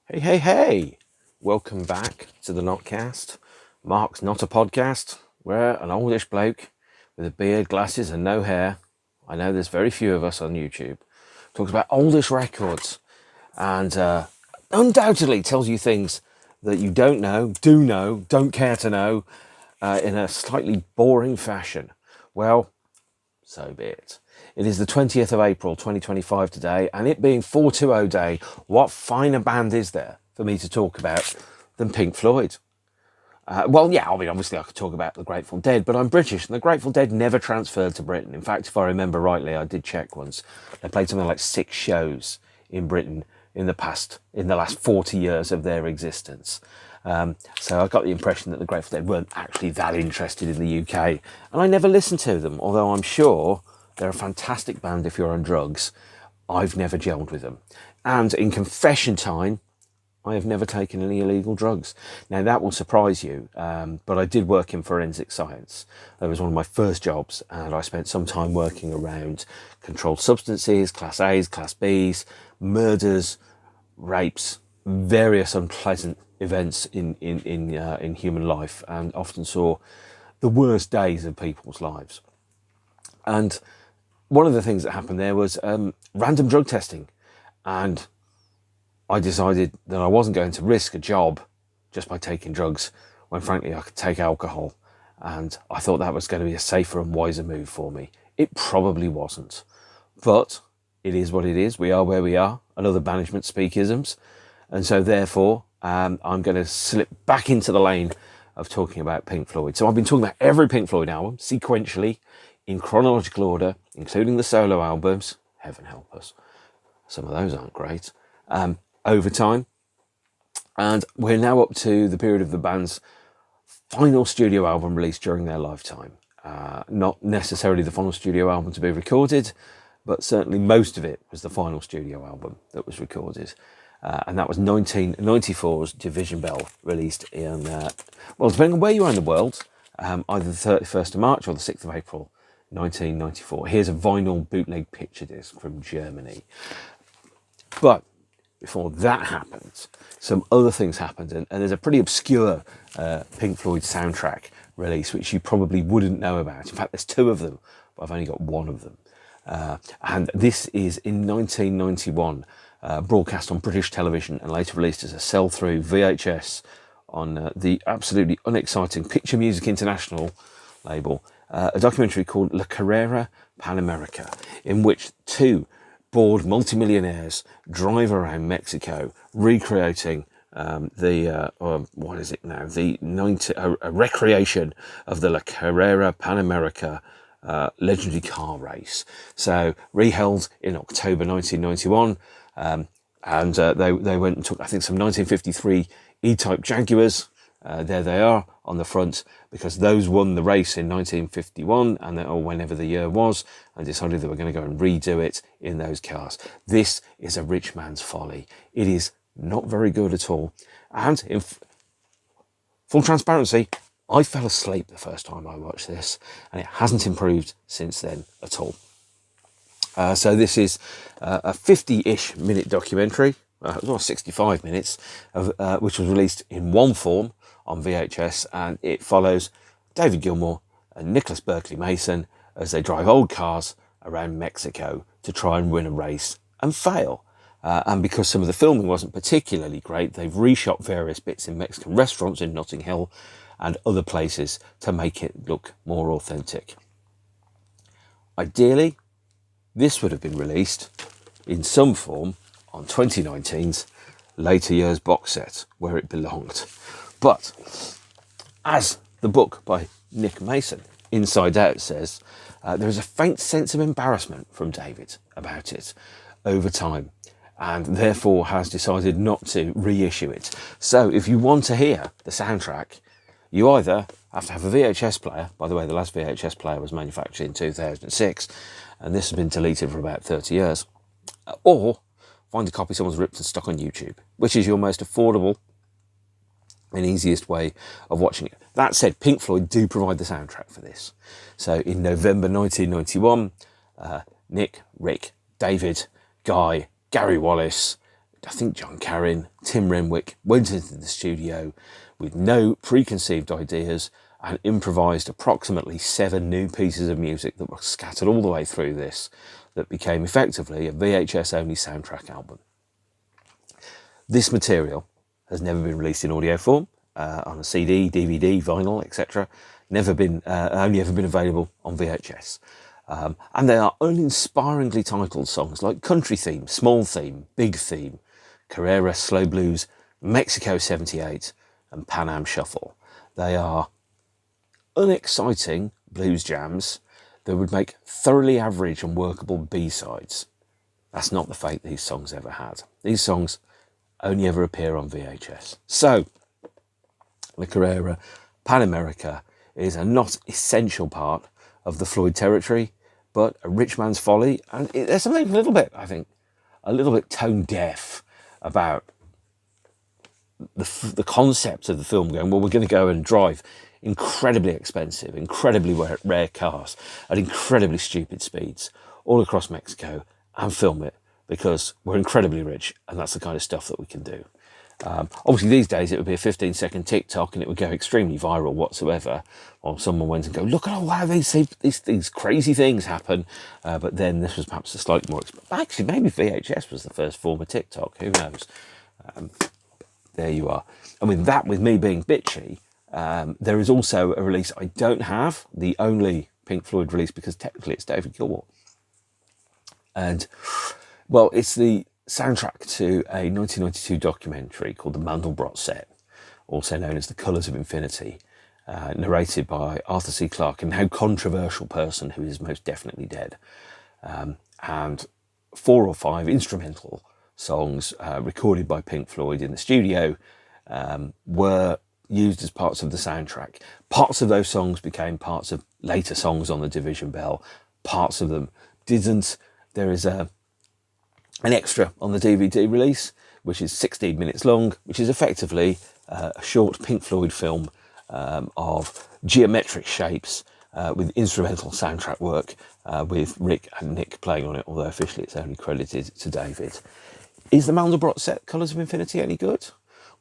Hey, hey, hey! Welcome back to the NOTCAST. Mark's not a podcast where an oldish bloke with a beard, glasses, and no hair, I know there's very few of us on YouTube, talks about oldish records and undoubtedly tells you things that you don't know, don't care to know in a slightly boring fashion. Well, so be it. It is the 20th of April 2025 today, and it being 420 Day, what finer band is there for me to talk about than Pink Floyd? Obviously I could talk about the Grateful Dead, but I'm British, and the Grateful Dead never transferred to Britain. In fact, if I remember rightly, I did check once, they played something like 6 shows in Britain in the last 40 years of their existence. So I got the impression that the Grateful Dead weren't actually that interested in the UK, and I never listened to them, although I'm sure they're a fantastic band if you're on drugs. I've never gelled with them. And in confession time, I have never taken any illegal drugs. Now, that will surprise you, but I did work in forensic science. That was one of my first jobs, and I spent some time working around controlled substances, Class A's, Class B's, murders, rapes, various unpleasant events in human life, and often saw the worst days of people's lives. And one of the things that happened there was random drug testing, and I decided that I wasn't going to risk a job just by taking drugs when frankly I could take alcohol, and I thought that was going to be a safer and wiser move for me. It probably wasn't, but it is what it is. We are where we are, another banishment speakisms, and so therefore I'm going to slip back into the lane of talking about Pink Floyd. So I've been talking about every Pink Floyd album sequentially in chronological order, including the solo albums. Heaven help us, some of those aren't great. Over time, and we're now up to the period of the band's final studio album released during their lifetime. Not necessarily the final studio album to be recorded, but certainly most of it was the final studio album that was recorded. And that was 1994's Division Bell, released in, depending on where you are in the world, either the 31st of March or the 6th of April, 1994. Here's a vinyl bootleg picture disc from Germany. But before that happened, some other things happened, and there's a pretty obscure Pink Floyd soundtrack release which you probably wouldn't know about. In fact, there's 2 of them, but I've only got 1 of them. And this is in 1991, broadcast on British television and later released as a sell-through VHS on the absolutely unexciting Picture Music International label, a documentary called La Carrera Panamerica, in which 2 bored multimillionaires drive around Mexico recreating a recreation of the La Carrera Panamerica legendary car race. So reheld in October 1991, and they went and took, I think, some 1953 E-Type Jaguars. There they are on the front, because those won the race in 1951 or whenever the year was, and decided they were going to go and redo it in those cars. This is a rich man's folly. It is not very good at all. And in full transparency, I fell asleep the first time I watched this, and it hasn't improved since then at all. So this is a 50-ish minute documentary, 65 minutes, which was released in one form on VHS, and it follows David Gilmour and Nicholas Berkeley Mason as they drive old cars around Mexico to try and win a race and fail. And because some of the filming wasn't particularly great, they've reshot various bits in Mexican restaurants in Notting Hill and other places to make it look more authentic. Ideally, this would have been released in some form on 2019's later years box set, where it belonged. But as the book by Nick Mason, Inside Out, says, there is a faint sense of embarrassment from David about it over time, and therefore has decided not to reissue it. So if you want to hear the soundtrack, you either have to have a VHS player. By the way, the last VHS player was manufactured in 2006, and this has been deleted for about 30 years, or find a copy someone's ripped and stuck on YouTube, which is your most affordable and easiest way of watching it. That said, Pink Floyd do provide the soundtrack for this. So in November 1991, Nick, Rick, David, Guy, Gary Wallace, I think John Carrin, Tim Renwick went into the studio with no preconceived ideas and improvised approximately 7 new pieces of music that were scattered all the way through this, that became effectively a VHS-only soundtrack album. This material has never been released in audio form, on a CD, DVD, vinyl, etc. Only ever been available on VHS. And they are uninspiringly titled songs like Country Theme, Small Theme, Big Theme, Carrera, Slow Blues, Mexico 78, and Pan Am Shuffle. They are unexciting blues jams that would make thoroughly average and workable B-sides. That's not the fate these songs ever had. These songs only ever appear on VHS. So, the Carrera Pan America is a not essential part of the Floyd territory, but a rich man's folly, and there's something a little bit tone deaf about the concept of the film, going, well, we're going to go and drive incredibly expensive, incredibly rare cars at incredibly stupid speeds all across Mexico and film it because we're incredibly rich and that's the kind of stuff that we can do. Obviously these days it would be a 15-second TikTok and it would go extremely viral whatsoever, or someone went and go, look at all how these crazy things happen, but then this was perhaps a slightly more actually maybe VHS was the first form of TikTok, who knows. There you are. And with me being bitchy, there is also a release I don't have, the only Pink Floyd release, because technically it's David Gilmour, and well, it's the soundtrack to a 1992 documentary called The Mandelbrot Set, also known as The Colours of Infinity, narrated by Arthur C. Clarke, a now controversial person who is most definitely dead. And 4 or 5 instrumental songs recorded by Pink Floyd in the studio were used as parts of the soundtrack. Parts of those songs became parts of later songs on the Division Bell. Parts of them didn't. There is an extra on the DVD release, which is 16 minutes long, which is effectively a short Pink Floyd film of geometric shapes with instrumental soundtrack work with Rick and Nick playing on it, although officially it's only credited to David. Is the Mandelbrot Set Colours of Infinity any good?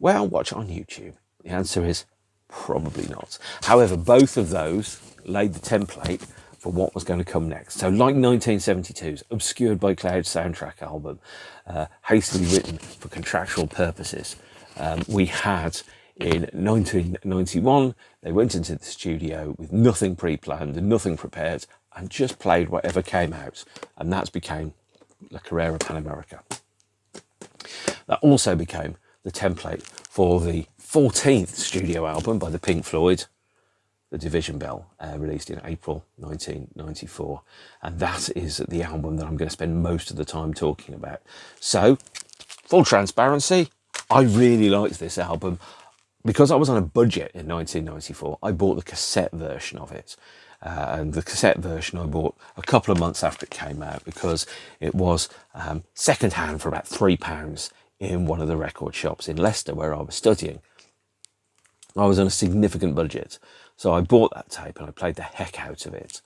Well, watch it on YouTube. The answer is probably not. However, both of those laid the template for what was going to come next. So like 1972's Obscured by Cloud soundtrack album, hastily written for contractual purposes, we had in 1991, they went into the studio with nothing pre-planned and nothing prepared and just played whatever came out. And that became La Carrera Pan America. That also became the template for the 14th studio album by the Pink Floyd, The Division Bell, released in April 1994. And that is the album that I'm going to spend most of the time talking about. So, full transparency, I really liked this album. Because I was on a budget in 1994, I bought the cassette version of it. And the cassette version I bought a couple of months after it came out because it was second hand for about £3 in one of the record shops in Leicester where I was studying. I was on a significant budget, so I bought that tape and I played the heck out of it.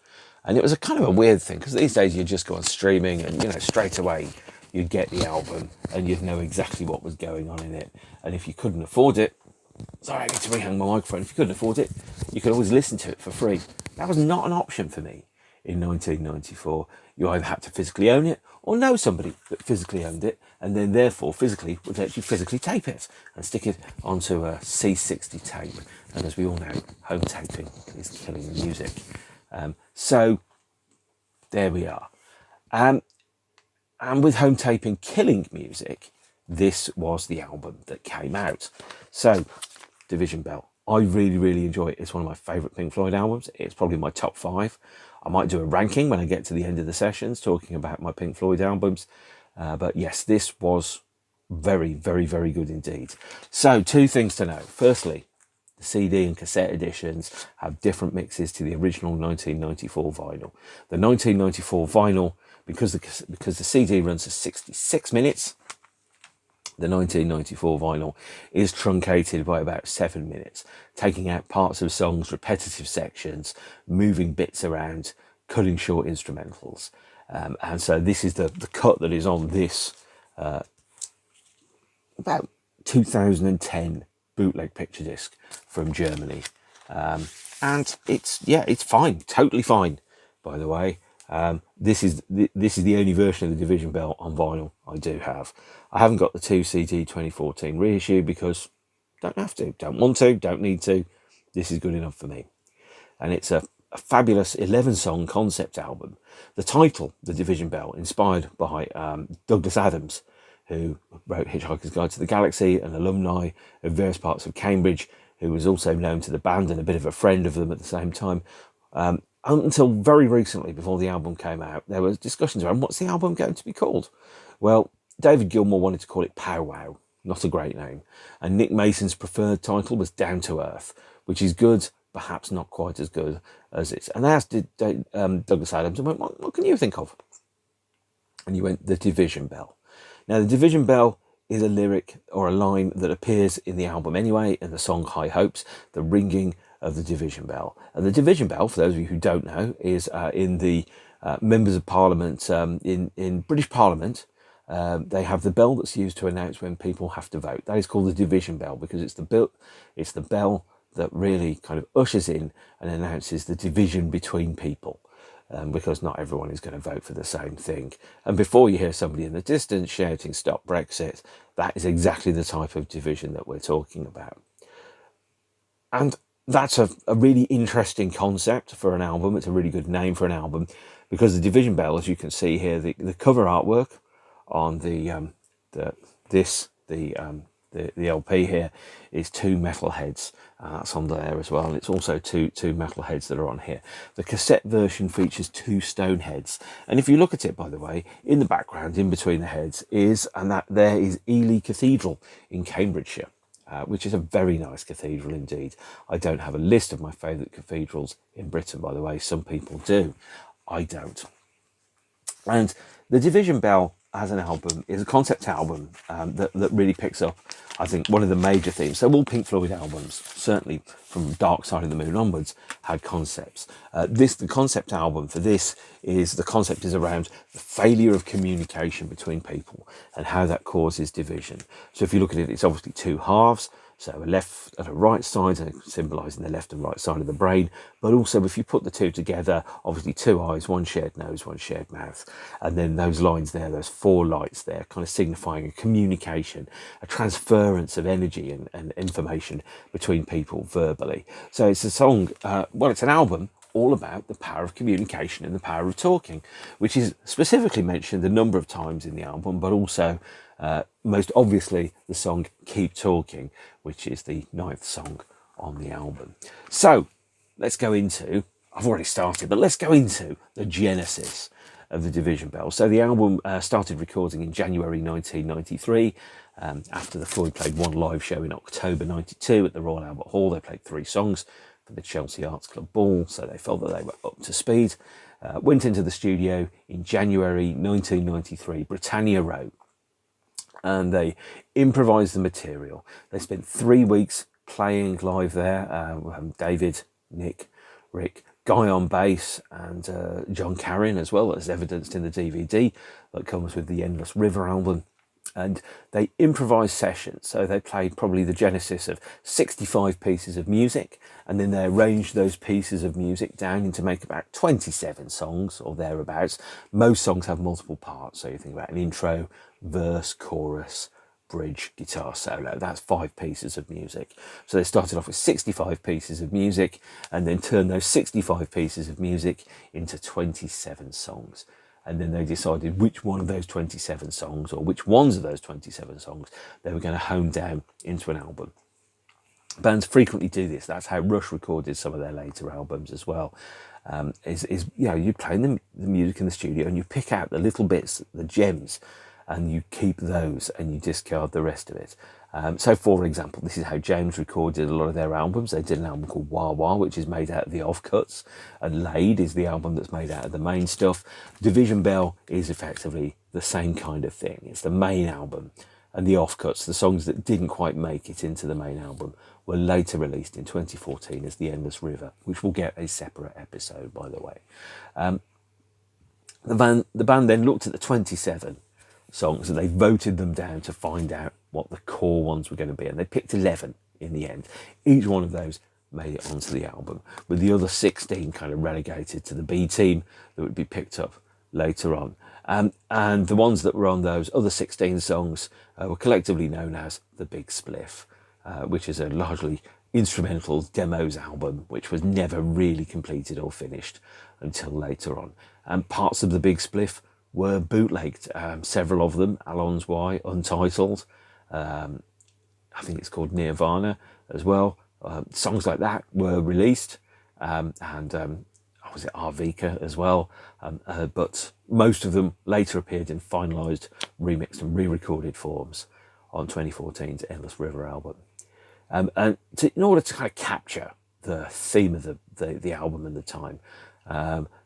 And it was a kind of a weird thing because these days you just go on streaming and, you know, straight away you'd get the album and you'd know exactly what was going on in it. And if you couldn't afford it, sorry, I need to rehang my microphone. If you couldn't afford it, you could always listen to it for free. That was not an option for me in 1994. You either had to physically own it or know somebody that physically owned it and then therefore physically would let you physically tape it and stick it onto a C60 tape. And as we all know, home taping is killing music. So there we are. And with home taping killing music, this was the album that came out. So, Division Bell. I really, really enjoy it. It's one of my favourite Pink Floyd albums. It's probably my top 5. I might do a ranking when I get to the end of the sessions, talking about my Pink Floyd albums. But yes, this was very, very, very good indeed. So, 2 things to know. Firstly, the CD and cassette editions have different mixes to the original 1994 vinyl. The 1994 vinyl, because the CD runs for 66 minutes, the 1994 vinyl is truncated by about 7 minutes, taking out parts of songs, repetitive sections, moving bits around, cutting short instrumentals. And so this is the cut that is on this about 2010 bootleg picture disc from Germany. And it's fine, totally fine, by the way. This is the only version of the Division Bell on vinyl I do have. I haven't got the 2CD 2014 reissue because don't have to, don't want to, don't need to. This is good enough for me. And it's a fabulous 11-song concept album. The title, The Division Bell, inspired by Douglas Adams, who wrote Hitchhiker's Guide to the Galaxy, an alumni of various parts of Cambridge, who was also known to the band and a bit of a friend of them at the same time. Until very recently, before the album came out, there was discussions around what's the album going to be called. Well, David Gilmour wanted to call it Pow Wow, not a great name. And Nick Mason's preferred title was Down to Earth, which is good, perhaps not quite as good as it's. And they asked Douglas Adams, and went, what can you think of? And he went, The Division Bell. Now, The Division Bell is a lyric or a line that appears in the album anyway, in the song High Hopes, the ringing of the Division Bell. And the Division Bell, for those of you who don't know, is in the members of Parliament, in British Parliament. They have the bell that's used to announce when people have to vote. That is called the Division Bell because it's the bell that really kind of ushers in and announces the division between people. Because not everyone is going to vote for the same thing. And before you hear somebody in the distance shouting, "Stop Brexit," that is exactly the type of division that we're talking about. And that's a really interesting concept for an album. It's a really good name for an album because the Division Bell, as you can see here, the cover artwork on the LP here is two metal heads. That's on there as well, and it's also two metal heads that are on here. The cassette version features two stone heads, and if you look at it, by the way, in the background, in between the heads, is Ely Cathedral in Cambridgeshire, which is a very nice cathedral indeed. I don't have a list of my favourite cathedrals in Britain, by the way. Some people do. I don't. And the Division Bell as an album is a concept album that really picks up, I think, one of the major themes. So all Pink Floyd albums, certainly from Dark Side of the Moon onwards, had concepts. The concept album for this is around the failure of communication between people and how that causes division. So if you look at it, it's obviously two halves. So a left and a right side, symbolising the left and right side of the brain. But also, if you put the two together, obviously two eyes, one shared nose, one shared mouth. And then those lines there, those four lights there, kind of signifying a communication, a transference of energy and information between people verbally. So it's a song, it's an album all about the power of communication and the power of talking, which is specifically mentioned a number of times in the album, but also most obviously the song Keep Talking, which is the 9th song on the album. So let's go into, I've already started, but let's go into the genesis of the Division Bell. So the album started recording in January 1993, after the Floyd played one live show in October 92 at the Royal Albert Hall. They played 3 songs for the Chelsea Arts Club Ball, so they felt that they were up to speed. Went into the studio in January 1993, Britannia Row, and they improvised the material. They spent 3 weeks playing live there. David, Nick, Rick, Guy on bass, and John Carrin, as well, as evidenced in the DVD that comes with the Endless River album. And they improvised sessions, so they played probably the genesis of 65 pieces of music, and then they arranged those pieces of music down into make about 27 songs or thereabouts. Most songs have multiple parts, so you think about an intro, verse, chorus, bridge, guitar solo. That's 5 pieces of music. So they started off with 65 pieces of music and then turned those 65 pieces of music into 27 songs. And then they decided which one of those 27 songs, or which ones of those 27 songs, they were going to hone down into an album. Bands frequently do this. That's how Rush recorded some of their later albums as well. You play the music in the studio and you pick out the little bits, the gems, and you keep those and you discard the rest of it. So, for example, this is how James recorded a lot of their albums. They did an album called Wah Wah, which is made out of the offcuts, and Laid is the album that's made out of the main stuff. Division Bell is effectively the same kind of thing. It's the main album, and the offcuts, the songs that didn't quite make it into the main album, were later released in 2014 as The Endless River, which will get a separate episode, by the way. The band then looked at the 27 songs and they voted them down to find out what the core ones were going to be. And they picked 11 in the end. Each one of those made it onto the album, with the other 16 kind of relegated to the B team that would be picked up later on. And the ones that were on those other 16 songs were collectively known as the Big Spliff, which is a largely instrumental demos album, which was never really completed or finished until later on. And parts of the Big Spliff were bootlegged, several of them, Alon's Y, Untitled, I think it's called Nirvana as well. Songs like that were released, and was it Arvika as well, but most of them later appeared in finalised, remixed and re-recorded forms on 2014's Endless River album. In order to kind of capture the theme of the album and the time,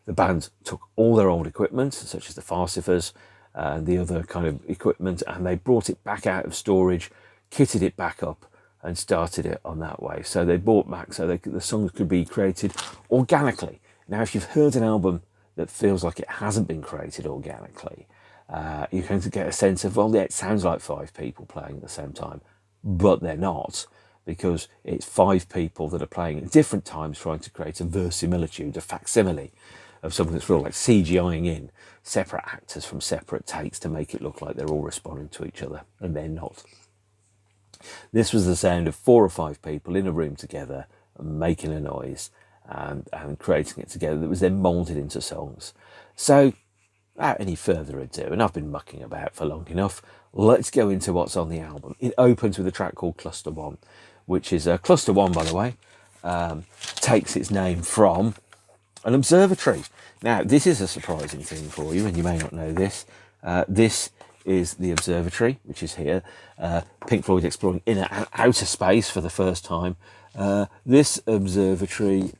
the band took all their old equipment, such as the Farsifers and the other kind of equipment, and they brought it back out of storage, kitted it back up, and started it on that way. So they brought back so the songs could be created organically. Now, if you've heard an album that feels like it hasn't been created organically, you're going to get a sense of, well, yeah, it sounds like 5 people playing at the same time, but they're not, because it's 5 people that are playing at different times trying to create a verisimilitude, a facsimile of something that's real, like CGIing in separate actors from separate takes to make it look like they're all responding to each other, and they're not. This was the sound of 4 or 5 people in a room together, making a noise and creating it together that was then moulded into songs. So, without any further ado, and I've been mucking about for long enough, let's go into what's on the album. It opens with a track called Cluster 1, which is Cluster 1, by the way, takes its name from an observatory. Now, this is a surprising thing for you, and you may not know this. This is the observatory, which is here. Pink Floyd exploring inner and outer space for the first time. This observatory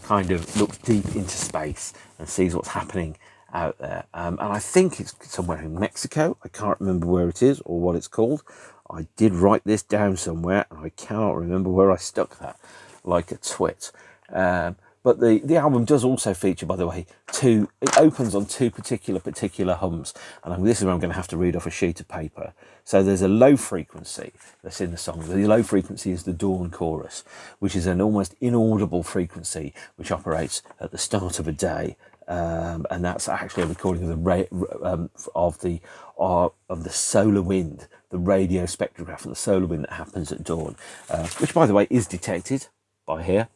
kind of looks deep into space and sees what's happening out there. And I think it's somewhere in Mexico. I can't remember where it is or what it's called. I did write this down somewhere, and I cannot remember where I stuck that, like a twit. But the album does also feature, by the way, it opens on 2 particular hums. And this is where I'm going to have to read off a sheet of paper. So there's a low frequency that's in the song. The low frequency is the dawn chorus, which is an almost inaudible frequency which operates at the start of a day. And that's actually a recording of the solar wind, the radio spectrograph of the solar wind that happens at dawn, which, by the way, is detected by here.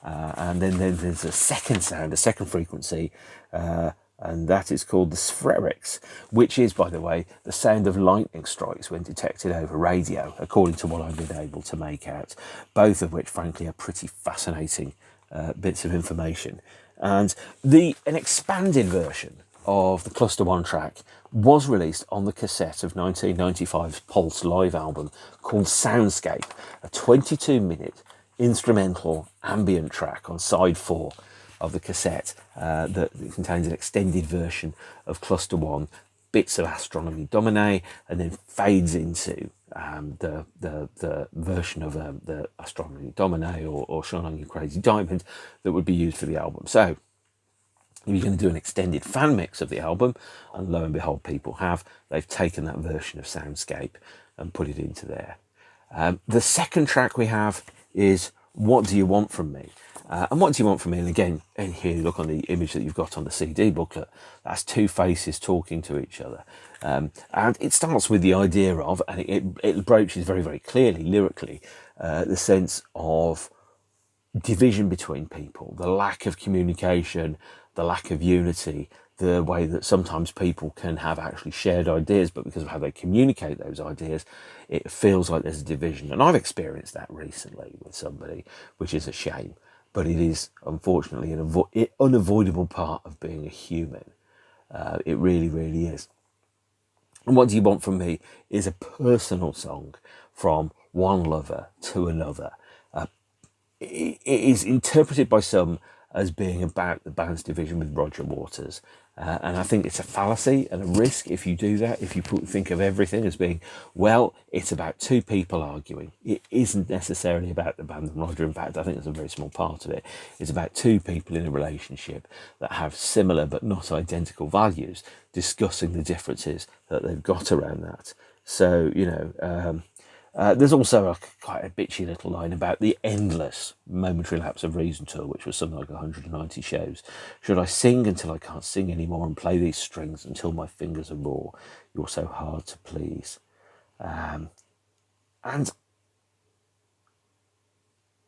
And then there's a second sound, a second frequency, and that is called the spherix, which is, by the way, the sound of lightning strikes when detected over radio, according to what I've been able to make out, both of which, frankly, are pretty fascinating bits of information. And an expanded version of the Cluster 1 track was released on the cassette of 1995's Pulse Live album called Soundscape, a 22-minute instrumental ambient track on side 4 of the cassette that contains an extended version of Cluster 1, bits of Astronomy Domine, and then fades into the version of the Astronomy Domine or Shine On You Crazy Diamond that would be used for the album. So if you're going to do an extended fan mix of the album, and lo and behold, people have, they've taken that version of Soundscape and put it into there. The second track we have is What Do You Want From Me? And What Do You Want From Me? And again, and here you look on the image that you've got on the CD booklet, that's 2 faces talking to each other. And it starts with the idea of, and it broaches very, very clearly, lyrically, the sense of division between people, the lack of communication, the lack of unity, the way that sometimes people can have actually shared ideas, but because of how they communicate those ideas, it feels like there's a division. And I've experienced that recently with somebody, which is a shame, but it is unfortunately an unavoidable part of being a human. It really, really is. And What Do You Want From Me is a personal song from one lover to another. It is interpreted by some as being about the band's division with Roger Waters. And I think it's a fallacy and a risk if you do that, if you think of everything as being, well, it's about 2 people arguing. It isn't necessarily about the band and Roger. In fact, I think it's a very small part of it. It's about 2 people in a relationship that have similar but not identical values, discussing the differences that they've got around that. So, there's also quite a bitchy little line about the endless momentary lapse of reason tour, which was something like 190 shows. Should I sing until I can't sing anymore and play these strings until my fingers are raw? You're so hard to please. And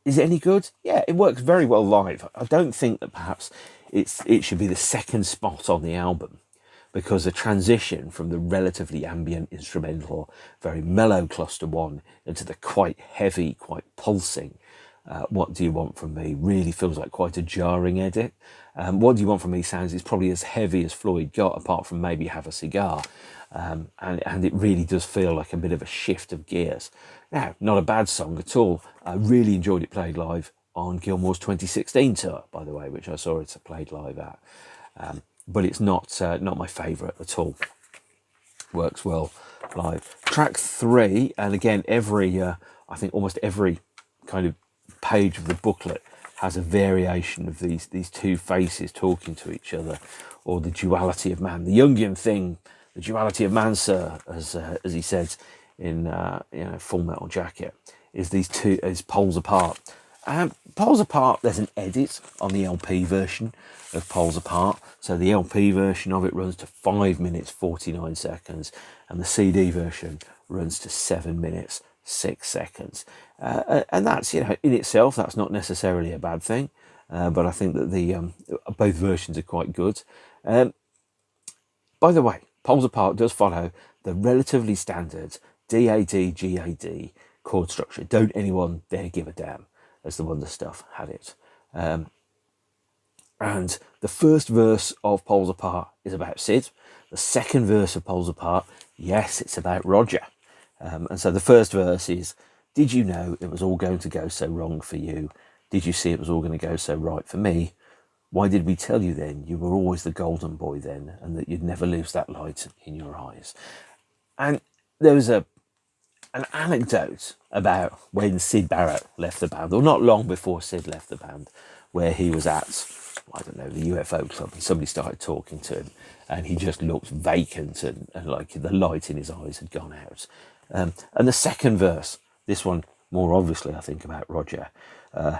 is it any good? Yeah, it works very well live. I don't think that perhaps it should be the second spot on the album, because the transition from the relatively ambient instrumental, very mellow cluster one into the quite heavy, quite pulsing What Do You Want From Me really feels like quite a jarring edit. What Do You Want From Me sounds is probably as heavy as Floyd got, apart from maybe Have a Cigar. And it really does feel like a bit of a shift of gears. Now, not a bad song at all. I really enjoyed it played live on Gilmour's 2016 tour, by the way, which I saw it played live at. But it's not my favourite at all. Works well live. Track 3, and again, I think almost every kind of page of the booklet has a variation of these two faces talking to each other, or the duality of man, the Jungian thing, the duality of man, sir, as he says in Full Metal Jacket, is these two as poles apart. Poles Apart, there's an edit on the LP version of Poles Apart. So the LP version of it runs to 5 minutes 49 seconds, and the CD version runs to 7 minutes 6 seconds. And that's, in itself, that's not necessarily a bad thing. But I think that the both versions are quite good. By the way, Poles Apart does follow the relatively standard D-A-D-G-A-D chord structure. Don't anyone dare give a damn, as the Wonder Stuff had it. And the first verse of Poles Apart is about Sid. The second verse of Poles Apart, yes, it's about Roger. And so the first verse is, did you know it was all going to go so wrong for you? Did you see it was all going to go so right for me? Why did we tell you then you were always the golden boy then, and that you'd never lose that light in your eyes? And there was an anecdote about when Syd Barrett left the band, or not long before Sid left the band, where he was at, I don't know, the UFO club, and somebody started talking to him, and he just looked vacant, and like the light in his eyes had gone out. And the second verse, this one more obviously, I think, about Roger.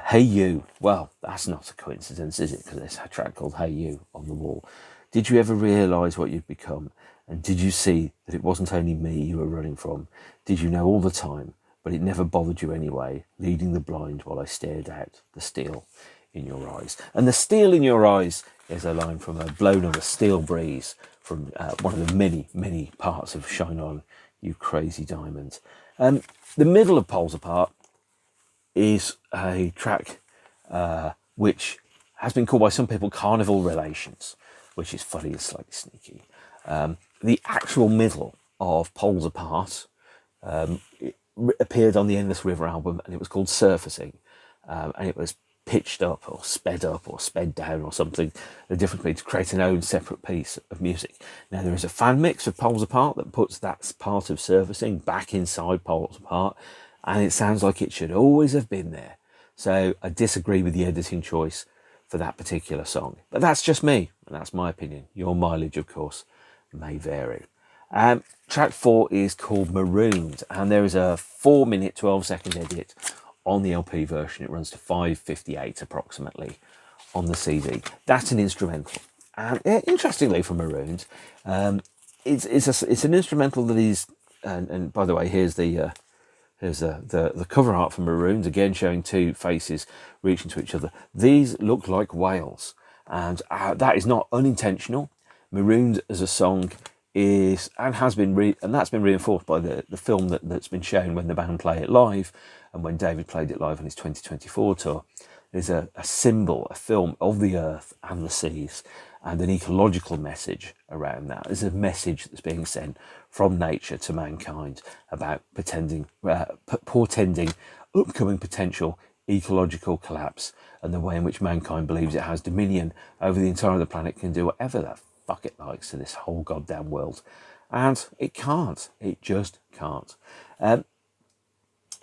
Hey You, well, that's not a coincidence, is it? Because there's a track called Hey You on the wall. Did you ever realise what you'd become? And did you see that it wasn't only me you were running from? Did you know all the time, but it never bothered you anyway, leading the blind while I stared out the steel in your eyes? And the steel in your eyes is a line from a Blown on a Steel Breeze, from one of the many, many parts of Shine On, You Crazy Diamond. The middle of Poles Apart is a track which has been called by some people Carnival Relations, which is funny and slightly sneaky. The actual middle of Poles Apart it appeared on the Endless River album, and it was called Surfacing, and it was pitched up or sped down or something, the difference between, to create an own separate piece of music. Now there is a fan mix of Poles Apart that puts that part of Surfacing back inside Poles Apart, and it sounds like it should always have been there. So I disagree with the editing choice for that particular song, but that's just me, and that's my opinion. Your mileage, of course, may vary. Track 4 is called Marooned, and there is a 4-minute 12-second edit on the LP version. It runs to 5:58 approximately on the CD. That's an instrumental, and interestingly for Marooned, it's an instrumental that is, and by the way, here's the cover art for Marooned, again showing two faces reaching to each other. These look like whales, and that is not unintentional. Marooned as a song is, and has been, and that's been reinforced by the film that's been shown when the band play it live, and when David played it live on his 2024 tour. There's a symbol, a film of the earth and the seas, and an ecological message around that. There's a message that's being sent from nature to mankind about portending upcoming potential ecological collapse, and the way in which mankind believes it has dominion over the entire of the planet, can do whatever the fuck it likes to this whole goddamn world. And it can't. It just can't.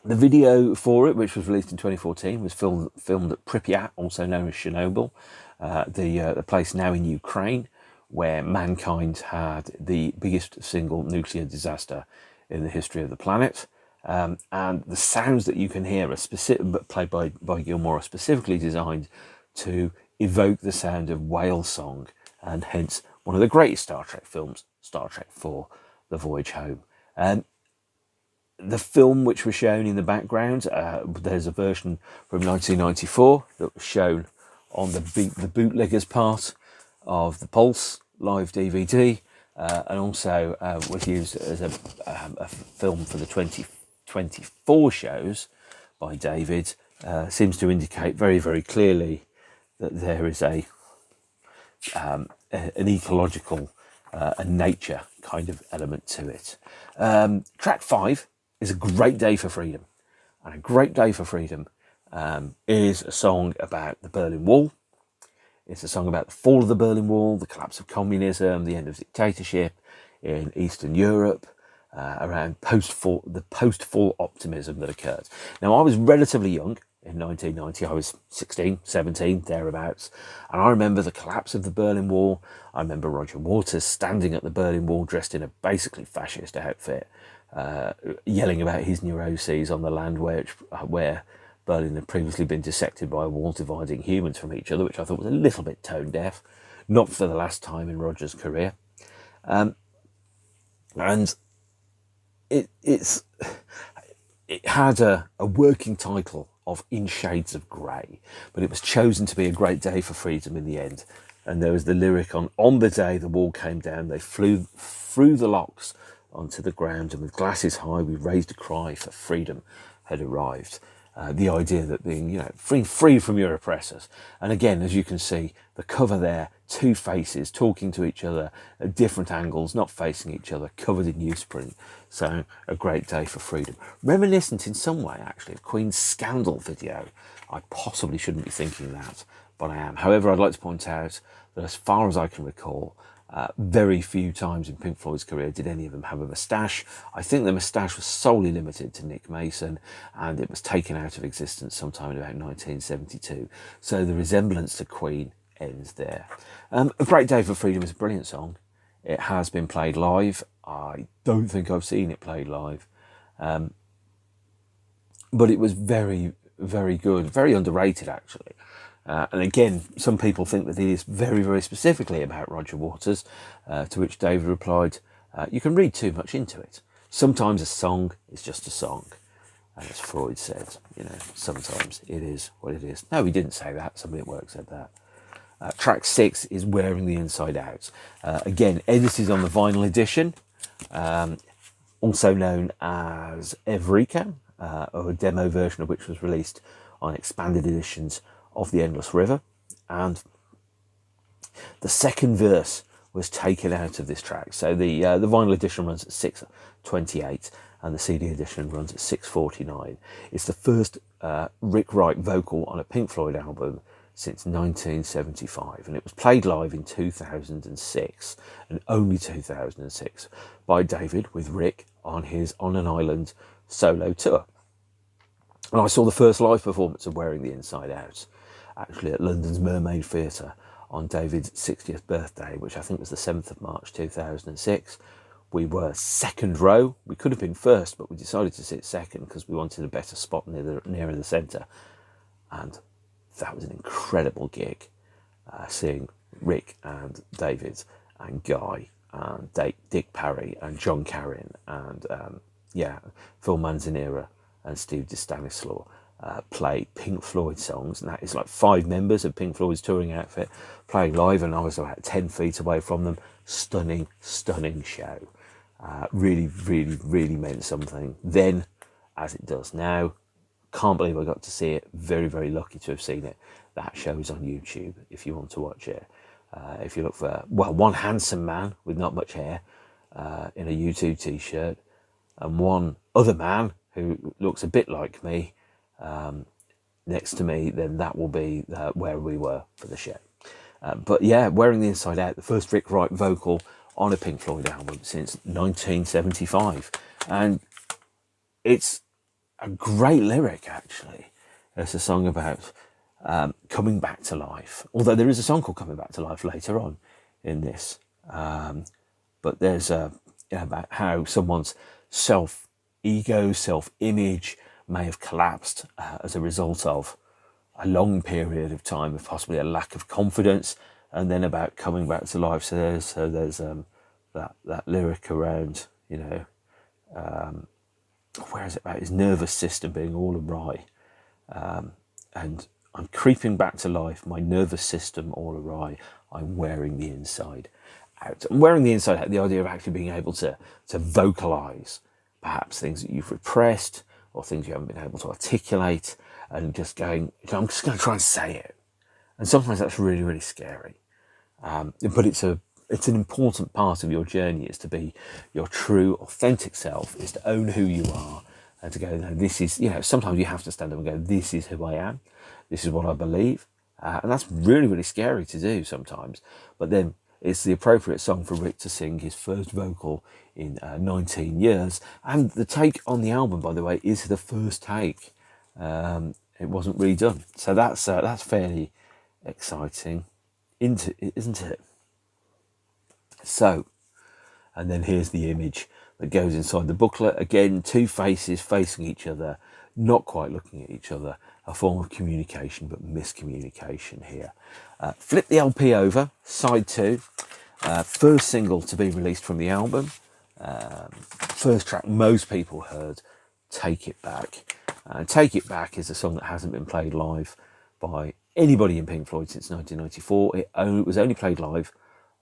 The video for it, which was released in 2014, was filmed at Pripyat, also known as Chernobyl, the place now in Ukraine, where mankind had the biggest single nuclear disaster in the history of the planet. And the sounds that you can hear are played by Gilmour, are specifically designed to evoke the sound of whale song, and hence one of the greatest Star Trek films, Star Trek 4, The Voyage Home. The film which was shown in the background, there's a version from 1994 that was shown on the bootleggers part of the Pulse live DVD, and also was used as a film for the 2024 shows by David. Seems to indicate very, very clearly that there is an ecological and nature kind of element to it. Track 5 is A Great Day for Freedom. And A Great Day for Freedom is a song about the Berlin Wall. It's a song about the fall of the Berlin Wall, the collapse of communism, the end of dictatorship in Eastern Europe, around the post-fall optimism that occurred. Now, I was relatively young in 1990. I was 16, 17, thereabouts. And I remember the collapse of the Berlin Wall. I remember Roger Waters standing at the Berlin Wall dressed in a basically fascist outfit, yelling about his neuroses on the land where Berlin had previously been dissected by a wall dividing humans from each other, which I thought was a little bit tone deaf, not for the last time in Roger's career. And it had a working title of In Shades of Grey, but it was chosen to be A Great Day for Freedom in the end. And there was the lyric on the day the wall came down, they flew through the locks onto the ground, and with glasses high we raised a cry for freedom had arrived. The idea that being, free from your oppressors. And again, as you can see, the cover there, two faces talking to each other at different angles, not facing each other, covered in newsprint. So, A Great Day for Freedom. Reminiscent in some way, actually, of Queen's Scandal video. I possibly shouldn't be thinking that, but I am. However, I'd like to point out that as far as I can recall, very few times in Pink Floyd's career did any of them have a moustache. I think the moustache was solely limited to Nick Mason, and it was taken out of existence sometime in about 1972. So the resemblance to Queen ends there. A Great Day for Freedom is a brilliant song. It has been played live. I don't think I've seen it played live. But it was very, very good. Very underrated, actually. And again, some people think that it is very, very specifically about Roger Waters, to which David replied, you can read too much into it. Sometimes a song is just a song. And as Freud said, sometimes it is what it is. No, he didn't say that. Somebody at work said that. Track 6 is Wearing the Inside Out. Again, edited on the vinyl edition, also known as Evrika, or a demo version of which was released on expanded editions of The Endless River. And the second verse was taken out of this track. So the vinyl edition runs at 6:28 and the CD edition runs at 6:49. It's the first Rick Wright vocal on a Pink Floyd album since 1975, and it was played live in 2006, and only 2006, by David with Rick on his On an Island solo tour. And I saw the first live performance of Wearing the Inside Out, actually at London's Mermaid Theatre on David's 60th birthday, which I think was the 7th of March 2006. We were second row. We could have been first, but we decided to sit second because we wanted a better spot nearer the centre. And that was an incredible gig, seeing Rick and David and Guy and Dick Parry and John Carrin and Phil Manzanera and Steve DeStanislaw play Pink Floyd songs, and that is like 5 members of Pink Floyd's touring outfit playing live, and I was about 10 feet away from them. Stunning, stunning show. Really, really, really meant something then, as it does now. Can't believe I got to see it. Very, very lucky to have seen it. That show's on YouTube if you want to watch it. If you look for, one handsome man with not much hair in a U2 t-shirt, and one other man who looks a bit like me next to me, then that will be where we were for the show. But yeah, Wearing the Inside Out, the first Rick Wright vocal on a Pink Floyd album since 1975. And it's a great lyric, actually. It's a song about coming back to life. Although there is a song called Coming Back to Life later on in this. But there's about how someone's self-ego, self-image may have collapsed as a result of a long period of time of possibly a lack of confidence, and then about coming back to life. So there's that lyric around, where is it about his nervous system being all awry, and I'm creeping back to life, my nervous system all awry, I'm wearing the inside out. I'm wearing the inside out, the idea of actually being able to vocalize perhaps things that you've repressed or things you haven't been able to articulate, and just going, I'm just going to try and say it. And sometimes that's really, really scary. But it's an important part of your journey, is to be your true, authentic self, is to own who you are, and to go, no, this is, sometimes you have to stand up and go, this is who I am, this is what I believe. And that's really, really scary to do sometimes. But then it's the appropriate song for Rick to sing his first vocal in 19 years. And the take on the album, by the way, is the first take. It wasn't redone. So that's fairly exciting, isn't it? So, and then here's the image that goes inside the booklet. Again, two faces facing each other, not quite looking at each other, a form of communication, but miscommunication here. Flip the LP over, side 2, first single to be released from the album. First track most people heard, Take It Back. Take It Back is a song that hasn't been played live by anybody in Pink Floyd since 1994. It was only played live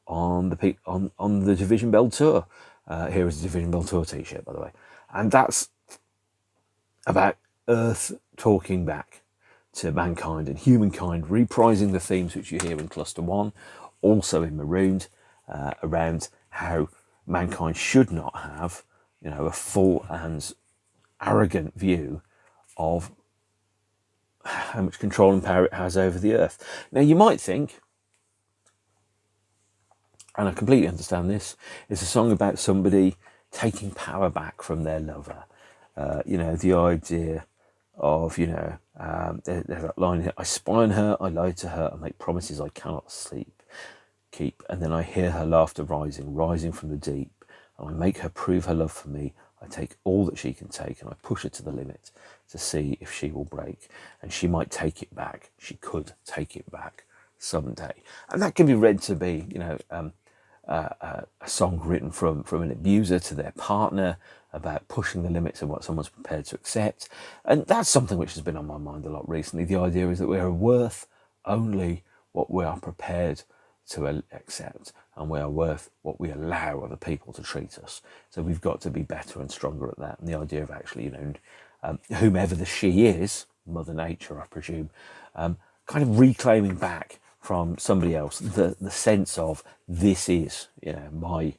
on the Division Bell tour. Here is a Division Bell tour t-shirt, by the way. And that's about Earth talking back to mankind and humankind, reprising the themes which you hear in Cluster 1, also in Marooned, around how mankind should not have, a full and arrogant view of how much control and power it has over the Earth. Now, you might think, and I completely understand this, it's a song about somebody taking power back from their lover. The idea of, there's that line here, I spy on her, I lie to her, I make promises I cannot keep, and then I hear her laughter rising from the deep, and I make her prove her love for me. I take all that she can take, and I push her to the limit to see if she will break. And she might take it back. She could take it back someday. And that can be read to be, a song written from an abuser to their partner, about pushing the limits of what someone's prepared to accept. And that's something which has been on my mind a lot recently. The idea is that we are worth only what we are prepared to accept, and we are worth what we allow other people to treat us. So we've got to be better and stronger at that. And the idea of actually, whomever the she is, Mother Nature, I presume, kind of reclaiming back from somebody else the sense of, this is, my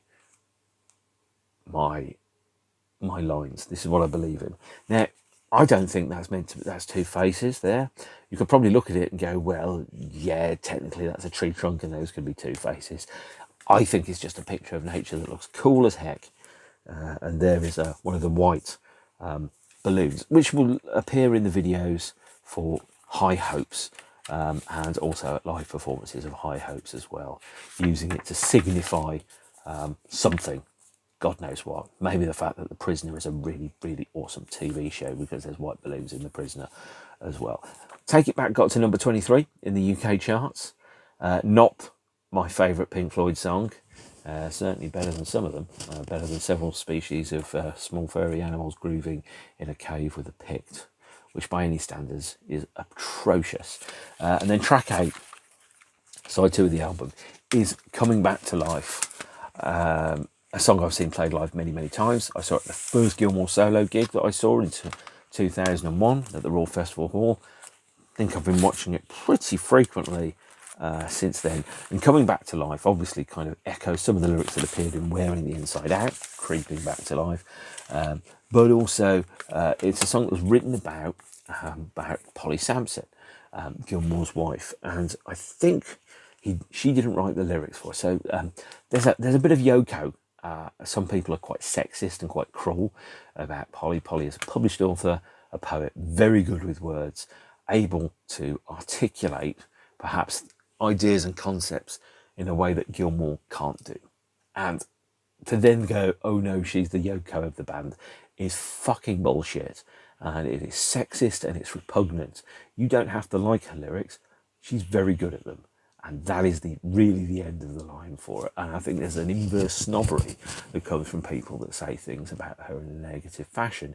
lines. This is what I believe in. Now, I don't think that's two faces there. You could probably look at it and go, well, yeah, technically that's a tree trunk and those could be two faces. I think it's just a picture of nature that looks cool as heck. And there is one of the white balloons, which will appear in the videos for High Hopes, and also at live performances of High Hopes as well, using it to signify something. God knows what. Maybe the fact that The Prisoner is a really, really awesome TV show, because there's white balloons in The Prisoner as well. Take It Back got to number 23 in the UK charts. Not my favourite Pink Floyd song. Certainly better than some of them. Better than several species of small furry animals grooving in a cave with a Pict, which by any standards is atrocious. And then track 8, side 2 of the album, is Coming Back to Life. A song I've seen played live many, many times. I saw it at the first Gilmour solo gig that I saw in 2001 at the Royal Festival Hall. I think I've been watching it pretty frequently since then. And Coming Back to Life obviously kind of echoes some of the lyrics that appeared in Wearing the Inside Out, Creeping Back to Life. But also it's a song that was written about Polly Sampson, Gilmour's wife. And I think she didn't write the lyrics for her. So there's a bit of Yoko. Some people are quite sexist and quite cruel about Polly. Polly is a published author, a poet, very good with words, able to articulate perhaps ideas and concepts in a way that Gilmour can't do. And to then go, oh no, she's the Yoko of the band, is fucking bullshit. And it is sexist and it's repugnant. You don't have to like her lyrics. She's very good at them. And that is really the end of the line for it. And I think there's an inverse snobbery that comes from people that say things about her in a negative fashion.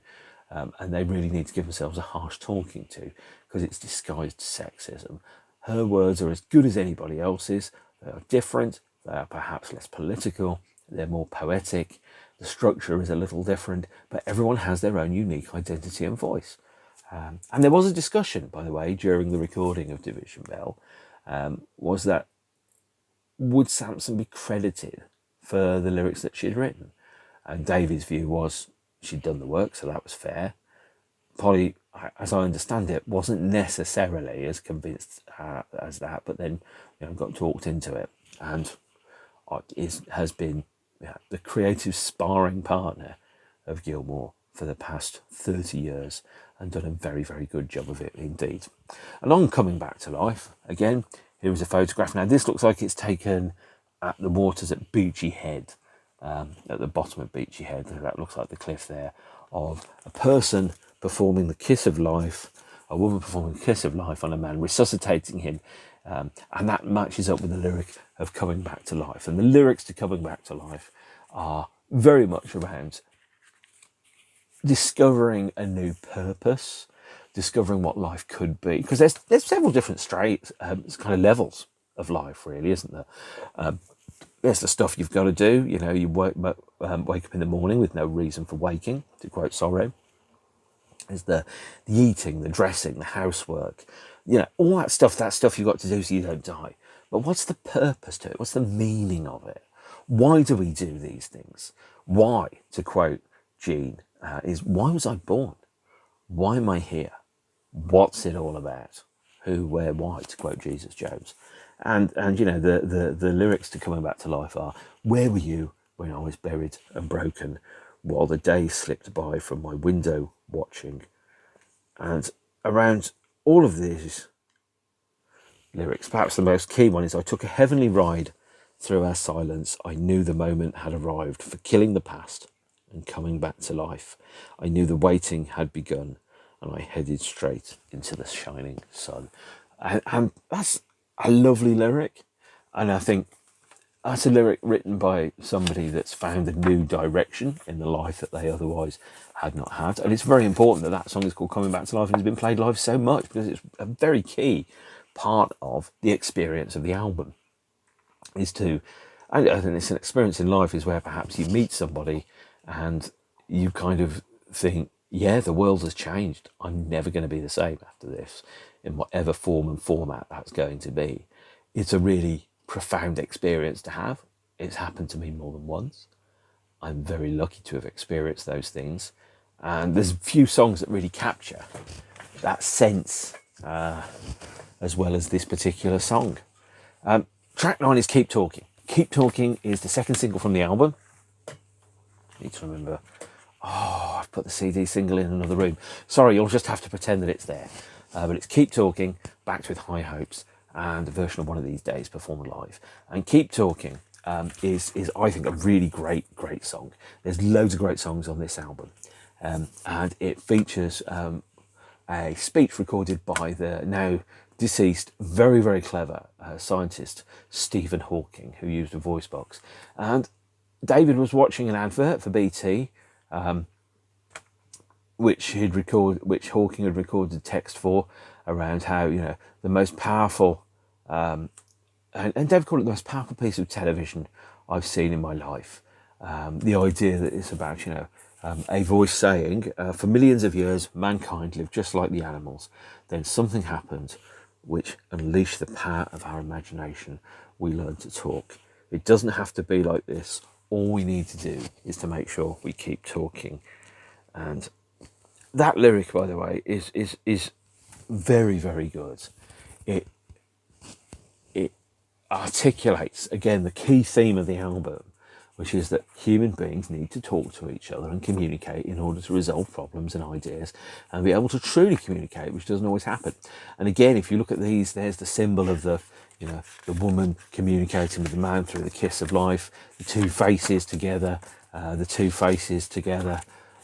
And they really need to give themselves a harsh talking to, because it's disguised sexism. Her words are as good as anybody else's. They are different. They are perhaps less political. They're more poetic. The structure is a little different, but everyone has their own unique identity and voice. And there was a discussion, by the way, during the recording of Division Bell, was that would Sampson be credited for the lyrics that she'd written? And David's view was she'd done the work, so that was fair. Polly, as I understand it, wasn't necessarily as convinced as that, but then got talked into it, and has been the creative sparring partner of Gilmour for the past 30 years and done a very, very good job of it indeed. Along Coming Back to Life, again, here is a photograph. Now, this looks like it's taken at the waters at Beachy Head, at the bottom of Beachy Head. That looks like the cliff there, of a person performing the kiss of life, a woman performing the kiss of life on a man, resuscitating him. And that matches up with the lyric of Coming Back to Life. And the lyrics to Coming Back to Life are very much around discovering a new purpose, discovering what life could be. Because there's several different kind of levels of life, really, isn't there? There's the stuff you've got to do. You wake up in the morning with no reason for waking, to quote Sorrow. There's the eating, the dressing, the housework, all that stuff you've got to do so you don't die. But what's the purpose to it? What's the meaning of it? Why do we do these things? Why, to quote Jean, is why was I born? Why am I here? What's it all about? Who, where, why, to quote Jesus Jones. And the lyrics to Coming Back to Life are, where were you when I was buried and broken, while the day slipped by from my window watching? And around all of these lyrics, perhaps the most key one is, I took a heavenly ride through our silence. I knew the moment had arrived for killing the past and coming back to life. I knew the waiting had begun, and I headed straight into the shining sun. And that's a lovely lyric. And I think that's a lyric written by somebody that's found a new direction in the life that they otherwise had not had. And it's very important that song is called Coming Back to Life and has been played live so much, because it's a very key part of the experience of the album. I think it's an experience in life is where perhaps you meet somebody and you kind of think, yeah, the world has changed. I'm never going to be the same after this, in whatever form and format that's going to be. It's a really profound experience to have. It's happened to me more than once. I'm very lucky to have experienced those things. And there's few songs that really capture that sense, as well as this particular song. Track 9 is Keep Talking. Keep Talking is the second single from the album. I need to remember. Oh, I've put the CD single in another room. Sorry, you'll just have to pretend that it's there. But it's Keep Talking, backed with High Hopes, and a version of One of These Days performed live. And Keep Talking is I think, a really great song. There's loads of great songs on this album. And it features a speech recorded by the now deceased, very, very clever scientist Stephen Hawking, who used a voice box. And David was watching an advert for BT, which Hawking had recorded text for, around how, the most powerful, and David called it the most powerful piece of television I've seen in my life. The idea that it's about, a voice saying, for millions of years, mankind lived just like the animals. Then something happened which unleashed the power of our imagination. We learned to talk. It doesn't have to be like this. All we need to do is to make sure we keep talking. And that lyric, by the way, is very, very good. It articulates, again, the key theme of the album, which is that human beings need to talk to each other and communicate in order to resolve problems and ideas and be able to truly communicate, which doesn't always happen. And again, if you look at these, there's the symbol of the You know, the woman communicating with the man through the kiss of life, the two faces together, the two faces together.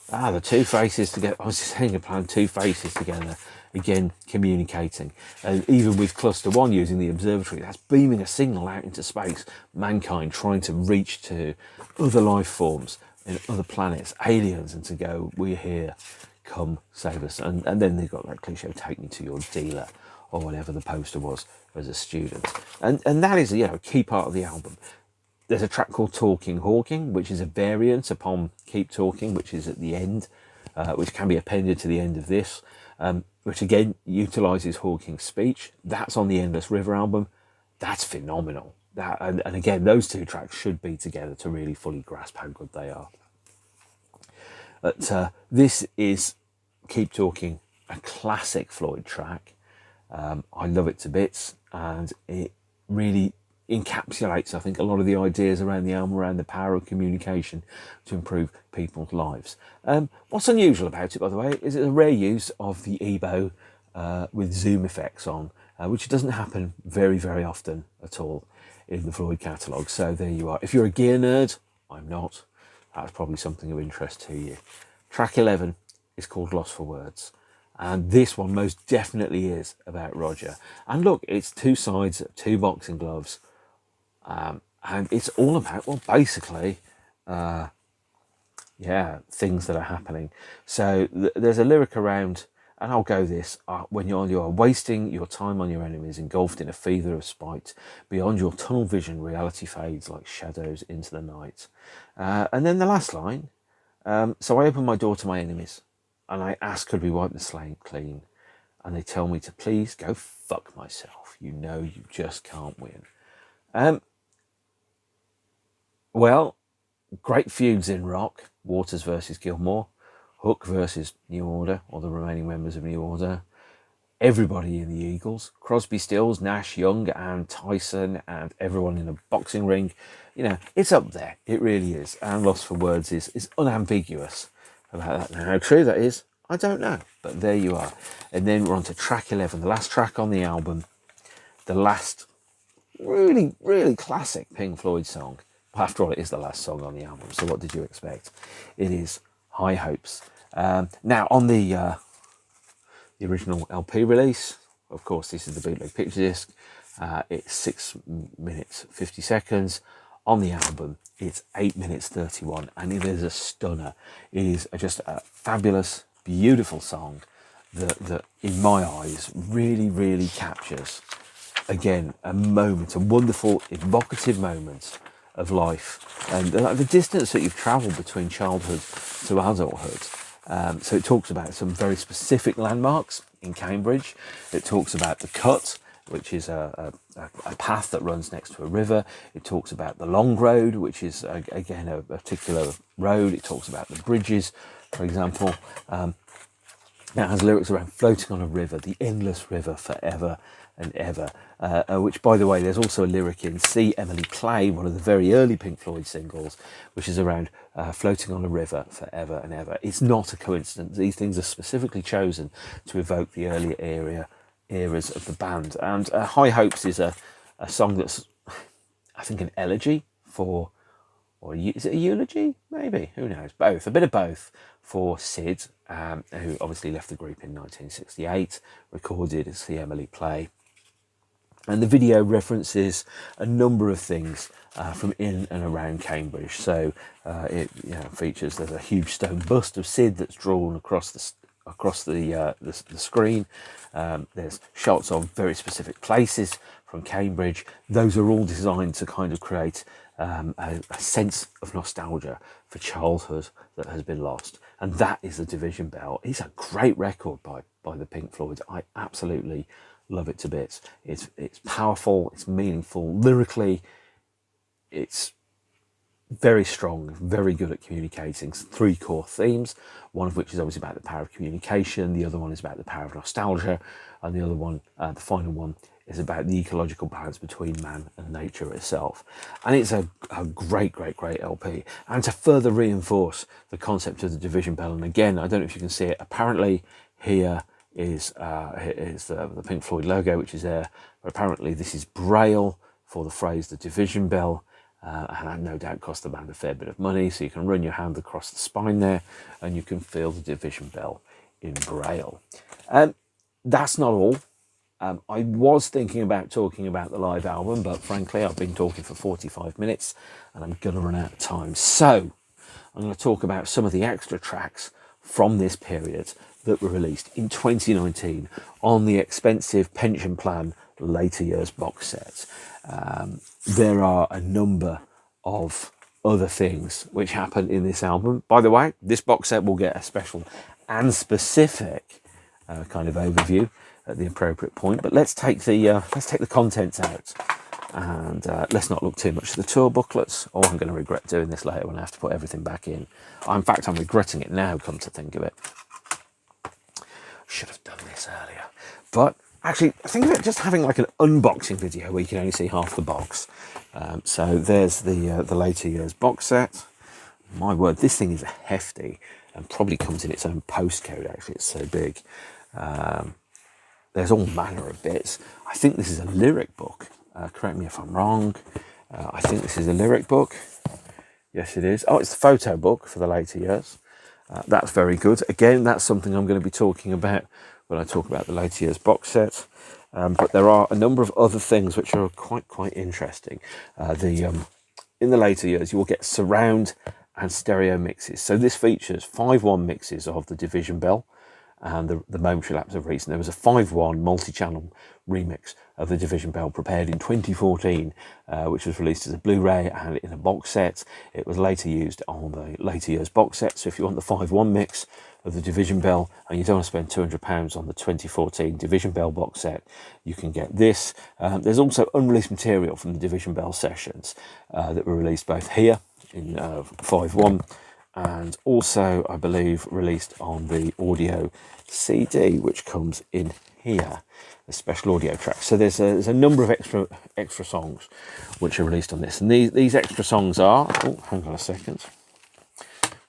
The two faces together. I was just saying a plan, two faces together. Again, communicating. And even with cluster one using the observatory, that's beaming a signal out into space. Mankind trying to reach to other life forms in other planets, aliens, and to go, we're here, come save us. And then they've got that cliche, take me to your dealer, or whatever the poster was as a student. And that is, a key part of the album. There's a track called Talking Hawking, which is a variant upon Keep Talking, which is at the end, which can be appended to the end of this, which again utilises Hawking's speech. That's on the Endless River album. That's phenomenal. And again, those two tracks should be together to really fully grasp how good they are. But this is Keep Talking, a classic Floyd track. I love it to bits, and it really encapsulates, I think, a lot of the ideas around the album, around the power of communication to improve people's lives. What's unusual about it, by the way, is it's a rare use of the EBO with zoom effects on, which doesn't happen very, very often at all in the Floyd catalogue. So there you are. If you're a gear nerd, I'm not. That's probably something of interest to you. Track 11 is called Lost for Words. And this one most definitely is about Roger. And look, it's two sides of two boxing gloves. And it's all about, well, basically, things that are happening. So there's a lyric around, and I'll go this, when you are wasting your time on your enemies, engulfed in a fever of spite, beyond your tunnel vision, reality fades like shadows into the night. And then the last line, so I open my door to my enemies, and I ask, could we wipe the slate clean? And they tell me to please go fuck myself. You know you just can't win. Well, great feuds in rock. Waters versus Gilmour. Hook versus New Order, or the remaining members of New Order. Everybody in the Eagles. Crosby, Stills, Nash, Young, and Tyson, and everyone in a boxing ring. It's up there. It really is. And Lost for Words is unambiguous about that. Now, how true that is, I don't know. But there you are. And then we're on to track 11, the last track on the album. The last really, really classic Pink Floyd song. After all, it is the last song on the album. So what did you expect? It is High Hopes. Now, on the original LP release, of course, this is the bootleg picture disc. It's 6 minutes, 50 seconds. On the album, it's 8 minutes, 31. And it is a stunner. It is just a fabulous, beautiful song that in my eyes, really, really captures, again, a wonderful, evocative moment of life, and the distance that you've travelled between childhood to adulthood. So it talks about some very specific landmarks in Cambridge. It talks about the Cut, which is a path that runs next to a river. It talks about the Long Road, which is, again, a particular road. It talks about the bridges, for example. Now it has lyrics around floating on a river, the endless river forever and ever, which, by the way, there's also a lyric in See Emily Play, one of the very early Pink Floyd singles, which is around floating on a river forever and ever. It's not a coincidence. These things are specifically chosen to evoke the earlier eras of the band. And High Hopes is a song that's, I think, an elegy for, or is it a eulogy? Maybe, who knows? Both, a bit of both, for Sid, who obviously left the group in 1968, recorded See Emily Play. And the video references a number of things from in and around Cambridge. So it features, there's a huge stone bust of Sid that's drawn across the screen. There's shots of very specific places from Cambridge. Those are all designed to kind of create a sense of nostalgia for childhood that has been lost. And that is the Division Bell. It's a great record by the Pink Floyd. I absolutely love it to bits. It's powerful, it's meaningful. Lyrically, it's very strong, very good at communicating 3 core themes, one of which is obviously about the power of communication, the other one is about the power of nostalgia, and the other one, the final one, is about the ecological balance between man and nature itself. And it's a great LP. And to further reinforce the concept of the Division Bell, and again, I don't know if you can see it, apparently here is the Pink Floyd logo, which is there. But apparently this is Braille for the phrase the division bell, and that no doubt cost the band a fair bit of money. So you can run your hand across the spine there, and you can feel the division bell in Braille. That's not all. I was thinking about talking about the live album, but frankly, I've been talking for 45 minutes and I'm going to run out of time. So I'm going to talk about some of the extra tracks from this period that were released in 2019 on the expensive pension plan later years box set. There are a number of other things which happen in this album. By the way, this box set will get a special and specific kind of overview at the appropriate point, but let's take the contents out, and let's not look too much at the tour booklets. Oh, I'm going to regret doing this later when I have to put everything back in. In fact, I'm regretting it now, come to think of it. Should have done this earlier. But actually, think of it just having like an unboxing video where you can only see half the box. So there's the later years box set. My word, this thing is hefty and probably comes in its own postcode. Actually, it's so big. There's all manner of bits. I think this is a lyric book. Correct me if I'm wrong. I think this is a lyric book. Yes, it is. Oh, it's the photo book for the later years. That's very good. Again, that's something I'm going to be talking about when I talk about the later years box set. But there are a number of other things which are quite interesting. In the later years, you will get surround and stereo mixes. So this features 5/1 mixes of the Division Bell and the Momentary Lapse of Reason. There was a 5/1 multi-channel remix of the Division Bell prepared in 2014, which was released as a Blu-ray and in a box set. It was later used on the later years box set. So if you want the 5/1 mix of the Division Bell and you don't want to spend £200 on the 2014 Division Bell box set, you can get this. There's also unreleased material from the Division Bell sessions that were released both here in 5/1 and also, I believe, released on the audio CD, which comes in here, the special audio track. So there's a number of extra songs which are released on this, and these extra songs are. Oh, hang on a second.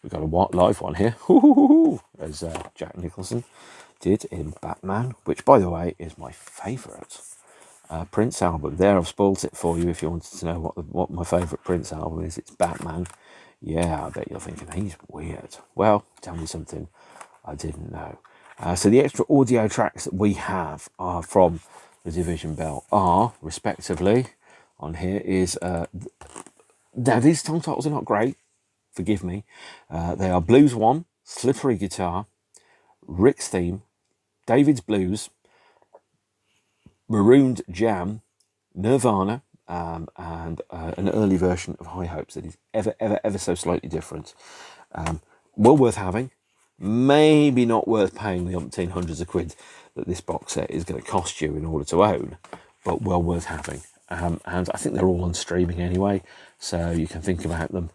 We've got a live one here, as Jack Nicholson did in Batman, which, by the way, is my favourite Prince album. There, I've spoilt it for you if you wanted to know what my favourite Prince album is. It's Batman. Yeah, I bet you're thinking, he's weird. Well, tell me something I didn't know. So the extra audio tracks that we have are from the Division Bell are, respectively, on here is... now, these song titles are not great. Forgive me. They are Blues 1, Slippery Guitar, Rick's Theme, David's Blues, Marooned Jam, Nirvana, and an early version of High Hopes that is ever so slightly different. Well worth having. Maybe not worth paying the umpteen hundreds of quid that this box set is going to cost you in order to own, but well worth having. And I think they're all on streaming anyway, so you can think about them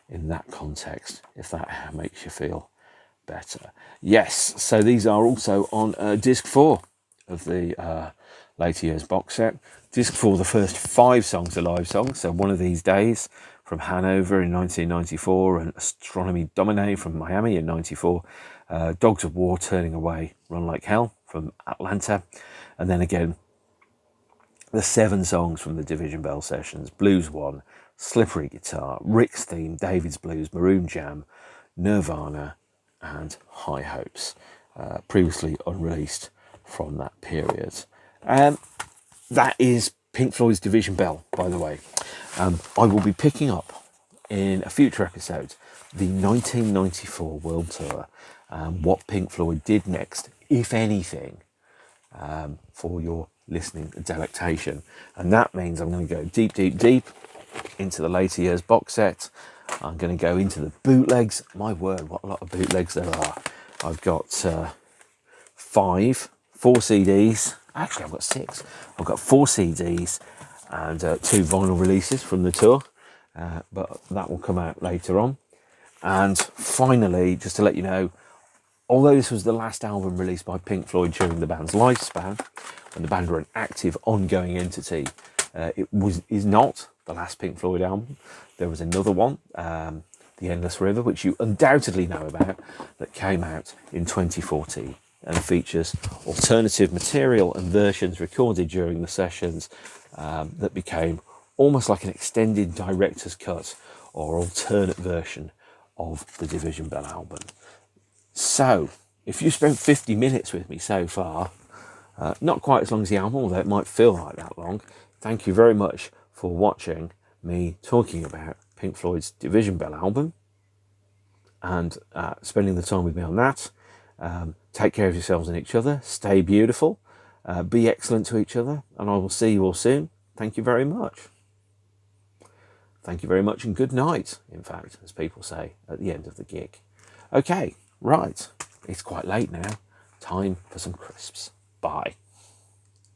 in that context, if that makes you feel better. Yes, so these are also on disc 4 of the later years box set. Disc 4, the first 5 songs are live songs. So One of These Days from Hanover in 1994, and Astronomy Domine from Miami in 94. Dogs of War, Turning Away, Run Like Hell from Atlanta. And then again, the 7 songs from the Division Bell sessions: Blues 1, Slippery Guitar, Rick's Theme, David's Blues, Maroon Jam, Nirvana, and High Hopes, previously unreleased from that period. That is Pink Floyd's Division Bell, by the way. I will be picking up in a future episode the 1994 World Tour, what Pink Floyd did next, if anything, for your listening delectation. And that means I'm going to go deep into the later years box set. I'm going to go into the bootlegs. My word, what a lot of bootlegs there are. I've got 4 CDs. Actually, I've got 6. I've got 4 CDs and 2 vinyl releases from the tour, but that will come out later on. And finally, just to let you know, although this was the last album released by Pink Floyd during the band's lifespan, when the band were an active, ongoing entity, is not the last Pink Floyd album. There was another one, The Endless River, which you undoubtedly know about, that came out in 2014 and features alternative material and versions recorded during the sessions that became almost like an extended director's cut or alternate version of the Division Bell album. So, if you spent 50 minutes with me so far, not quite as long as the album, although it might feel like that long, thank you very much for watching me talking about Pink Floyd's Division Bell album and spending the time with me on that. Take care of yourselves and each other. Stay beautiful. Be excellent to each other. And I will see you all soon. Thank you very much. Thank you very much and good night, in fact, as people say at the end of the gig. Okay, right. It's quite late now. Time for some crisps. Bye.